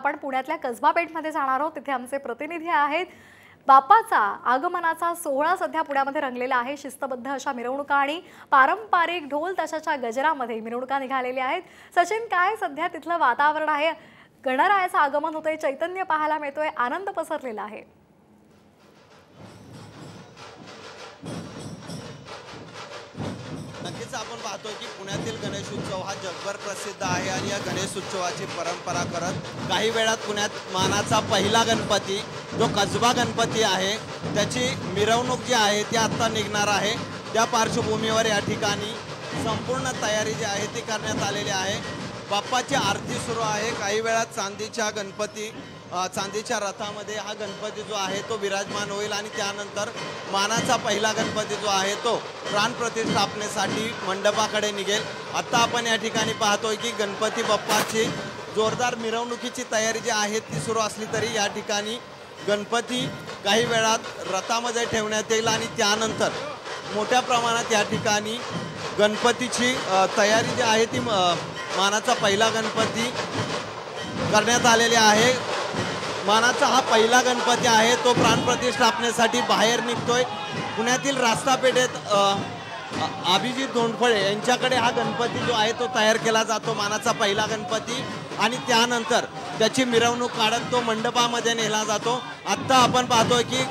आपण पुण्यातल्या कसबा पेठमध्ये जाणार आहोत। तिथे आमचे प्रतिनिधी आहेत। बाप्पाचा आगमनाचा सोहळा सध्या पुण्यामध्ये रंगलेला आहे। शिस्तबद्ध अशा मिरवणुका आणि पारंपरिक ढोल ताशाच्या गजरामध्ये मिरवणुका निघालेल्या आहेत। सचिन, काय सध्या तिथलं वातावरण आहे? गणरायाचं आगमन होतंय, चैतन्य पाहायला मिळतोय, आनंद पसरलेला आहे। नक्कीच आपण पाहतोय की पुण्यातील गणेश उत्सव हा जगभर प्रसिद्ध आहे आणि या गणेश उत्सवाची परंपरा करत काही वेळात पुण्यात मानाचा पहिला गणपती जो कसबा गणपती आहे त्याची मिरवणूक जी आहे ती आता निघणार आहे। त्या पार्श्वभूमीवर या ठिकाणी संपूर्ण तयारी जी आहे ती करण्यात आलेली आहे। बाप्पाची आरती सुरू आहे। काही वेळात चांदीच्या रथामध्ये हा गणपती जो आहे तो विराजमान होईल आणि त्यानंतर मानाचा पहिला गणपती जो आहे तो प्राण प्रतिष्ठापनेसाठी मंडपाकडे निघेल। आता आपण या ठिकाणी पाहतोय की गणपती बाप्पाची जोरदार मिरवणुकीची तयारी जी आहे ती सुरू असली तरी या ठिकाणी गणपती काही वेळात रथामध्ये ठेवण्यात येईल आणि त्यानंतर मोठ्या प्रमाणात या ठिकाणी गणपतीची तयारी जी आहे ती मानाचा पहिला गणपती करण्यात आलेली आहे। मानाचा हा पहिला गणपती आहे तो प्राणप्रतिष्ठापनेसाठी बाहेर निघतोय। पुण्यातील रास्तापेठेत अभिजित धोंडफळे यांच्याकडे हा गणपती जो आहे तो तयार केला जातो, मानाचा पहिला गणपती, आणि त्यानंतर त्याची मिरवणूक काढत तो मंडपामध्ये नेला जातो। आत्ता आपण पाहतोय की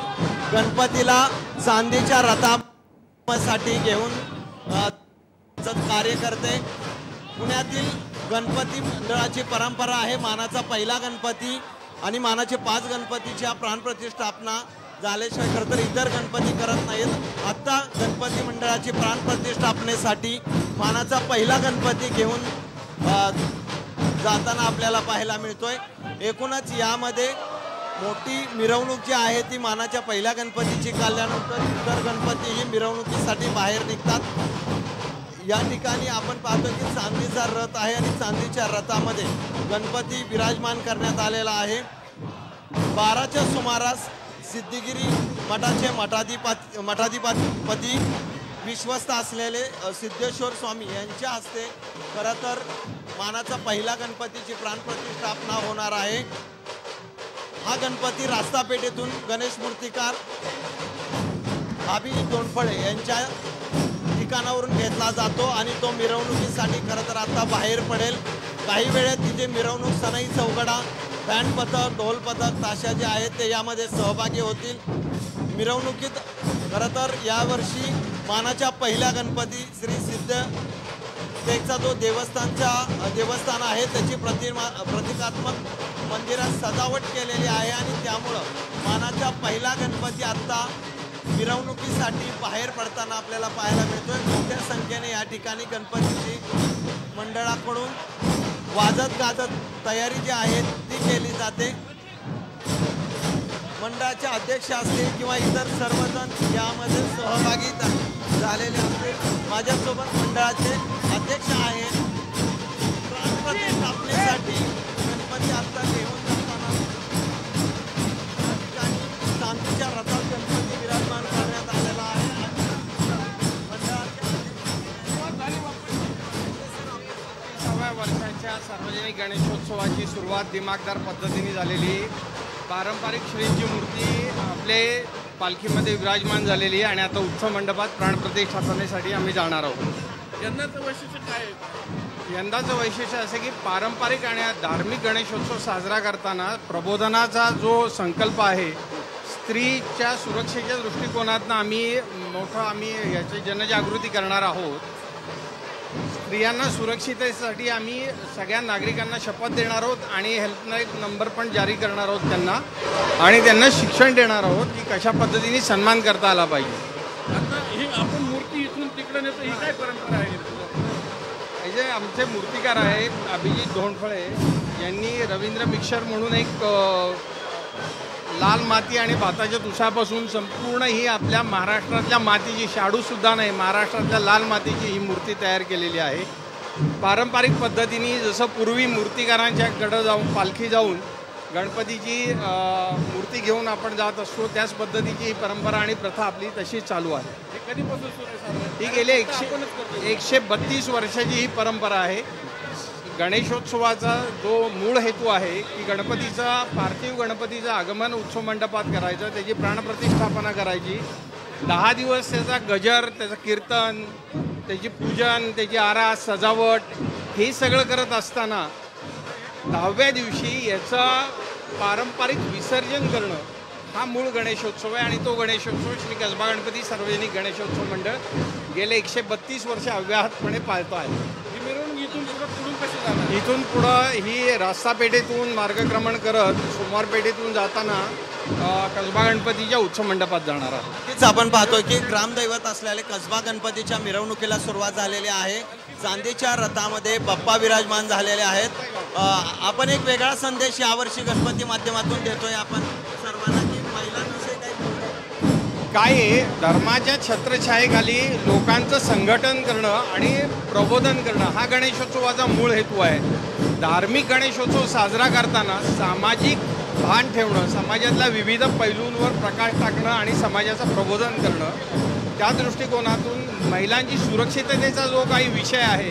गणपतीला चांदीच्या रथासाठी घेऊन कार्य करते। पुण्यातील गणपती मंडळाची परंपरा आहे मानाचा पहिला गणपती आणि मानाचे 5 गणपतीच्या प्राणप्रतिष्ठापना झाल्याशिवाय खरं तर इतर गणपती करत नाहीत। आत्ता गणपती मंडळाची प्राणप्रतिष्ठापनेसाठी मानाचा पहिला गणपती घेऊन जाताना आपल्याला पाहायला मिळतोय। एकूणच यामध्ये मोठी मिरवणूक जी आहे ती मानाच्या पहिल्या गणपतीची काढल्यानंतर इतर गणपती ही मिरवणुकीसाठी बाहेर निघतात। या ठिकाणी आपण पाहतो की चांदीचा रथ आहे आणि चांदीच्या रथामध्ये गणपती विराजमान करण्यात आलेला आहे। 12च्या सुमारास सिद्धिगिरी मठाचे मठाधिपती विश्वस्त असलेले सिद्धेश्वर स्वामी यांच्या हस्ते खरं तर मानाचा पहिला गणपतीची प्राणप्रतिष्ठापना होणार आहे। हा गणपती रास्तापेठेतून गणेश मूर्तिकार अभिजित धोंडफळे यांच्या ठिकाणावरून घेतला जातो आणि तो मिरवणुकीसाठी खरं तर आता बाहेर पडेल। काही वेळेत तिचे मिरवणूक सनई चौकडा, बँड पथक, ढोल पथक, ताशा जे आहेत ते यामध्ये सहभागी होतील। मिरवणुकीत खरं तर यावर्षी मानाच्या पहिल्या गणपती श्री सिद्धटेकचा जो देवस्थान आहे त्याची प्रतिकात्मक मंदिरात सजावट केलेली आहे आणि त्यामुळं मानाचा पहिला गणपती आत्ता मिरवणुकीसाठी बाहेर पडताना आपल्याला पाहायला मिळतोय। मोठ्या संख्येने या ठिकाणी गणपतीची मंडळाकडून वाजत गाजत तयारी जी आहे ती केली जाते। मंडळाचे अध्यक्ष असतील किंवा इतर सर्वजण यामध्ये सहभागी झालेले असतील। माझ्यासोबत मंडळाचे अध्यक्ष आहेत। प्राणप्रतिष्ठापनेसाठी गणपती आता घेऊन जाताना ठिकाणी चांदीच्या रथात गणपती विराजमान करण्यात आलेला आहे। वर्षाच्या सार्वजनिक गणेशोत्सवाची सुरुवात दिमागदार पद्धतीने झालेली। पारंपरिक श्रींची मूर्ती आपले पालखीमध्ये विराजमान झालेली आहे आणि आता उत्सव मंडपात प्राणप्रतिष्ठापनेसाठी आम्ही जाणार आहोत। यंदाचं वैशिष्ट्य काय आहे? यंदाचं वैशिष्ट्य असं की पारंपरिक आणि धार्मिक गणेशोत्सव साजरा करताना प्रबोधनाचा जो संकल्प आहे, स्त्रीच्या सुरक्षेच्या दृष्टिकोनातून आम्ही याची जनजागृती करणार आहोत। स्त्रियांना सुरक्षिततेसाठी आम्ही सगळ्या नागरिकांना शपथ देणार आहोत आणि हेल्पलाईन नंबर पण जारी करणार आहोत त्यांना, आणि त्यांना शिक्षण देणार आहोत की कशा पद्धतीने सन्मान करता आला पाहिजे। आता ही आपण मूर्ती इथून तिकडे नेतो, ही काय परंपरा आहे? जे आमचे मूर्तिकार आहेत अभिजित धोंडफळे यांनी रवींद्र मिक्सर म्हणून एक लाल माती आणि भाताच्या तुषापासून संपूर्ण ही आपल्या महाराष्ट्रातल्या मातीची, शाडूसुद्धा नाही, महाराष्ट्रातल्या लाल मातीची ही मूर्ती तयार केलेली आहे। पारंपरिक पद्धतीने जसं पूर्वी मूर्तिकारांच्याकडं जाऊन पालखी जाऊन गणपतीची मूर्ती घेऊन आपण जात असतो, त्याच पद्धतीची ही परंपरा आणि प्रथा आपली तशीच चालू आहे। हे कधीपासून सुरू आहे? ही गेले 132 वर्षाची ही परंपरा आहे। गणेशोत्सवाचा जो मूळ हेतू आहे की पार्थिव गणपतीचं आगमन उत्सव मंडपात करायचं, त्याची प्राणप्रतिष्ठापना करायची, 10 दिवस त्याचा गजर, त्याचं कीर्तन, त्याची पूजन, त्याची आरास सजावट हे सगळं करत असताना 10व्या दिवशी याचं पारंपरिक विसर्जन करणं हा मूळ गणेशोत्सव आहे. आणि तो गणेशोत्सव श्री कसबा गणपती सार्वजनिक गणेशोत्सव मंडळ गेले 132 वर्ष अव्याहतपणे पाळतो आहे. ही मिरवणूक इथून पुढून कशी जाणार? इथून पुढं ही रास्तापेठेतून मार्गक्रमण करत सोमवार पेठेतून जाताना कसबा गणपतीच्या उत्सव मंडपात जाणार आहे. नक्कीच आपण पाहतोय की ग्रामदैवत असलेले कसबा गणपतीच्या मिरवणुकीला सुरुवात झालेली आहे. चांदीच्या रथामध्ये बाप्पा विराजमान झालेले आहेत. आपण एक वेगळा संदेश यावर्षी गणपती माध्यमातून देतोय आपण सर्वांना की महिलांविषयी काही बोलतो. काय आहे, धर्माच्या छत्रछायेखाली लोकांचं संघटन करणं आणि प्रबोधन करणं हा गणेशोत्सवाचा मूळ हेतू आहे. धार्मिक गणेशोत्सव साजरा करताना सामाजिक भान ठेवणं, समाजातल्या विविध पैलूंवर प्रकाश टाकणं आणि समाजाचं प्रबोधन करणं, त्या दृष्टिकोनातून महिलांची सुरक्षिततेचा जो काही विषय आहे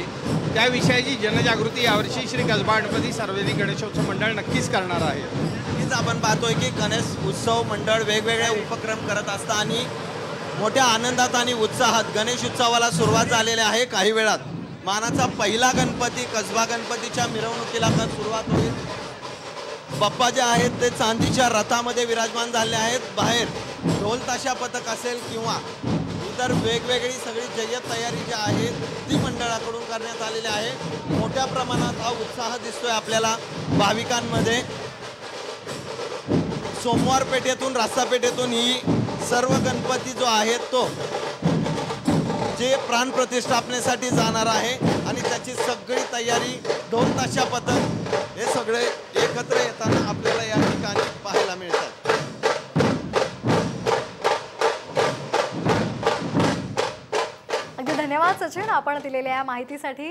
त्या विषयाची जनजागृती यावर्षी श्री कसबा गणपती सार्वजनिक गणेशोत्सव मंडळ नक्कीच करणार आहे. नक्कीच आपण पाहतोय की गणेश उत्सव मंडळ वेगवेगळे उपक्रम करत असतात आणि मोठ्या आनंदात आणि उत्साहात गणेश उत्सवाला सुरुवात झालेली आहे. काही वेळात मानाचा पहिला गणपती कसबा गणपतीच्या मिरवणुकीला सुरुवात होईल. बाप्पा जे आहेत ते चांदीच्या रथामध्ये विराजमान झाले आहेत. बाहेर ढोल ताशा पथक असेल किंवा इतर वेगवेगळी सगळी जय्यत तयारी जी आहे ती मंडळाकडून करण्यात आलेली आहे. मोठ्या प्रमाणात हा उत्साह दिसतोय आपल्याला भाविकांमध्ये. सोमवार पेठेतून रास्तापेठेतून ही सर्व गणपती जो आहे तो जे प्राणप्रतिष्ठापनेसाठी जाणार आहे आणि त्याची सगळी तयारी ढोल ताशा पथक हे सगळे एकत्र येताना आपल्याला या ठिकाणी पाहायला मिळतात. अगदी धन्यवाद सचिन, आपण दिलेल्या या माहितीसाठी.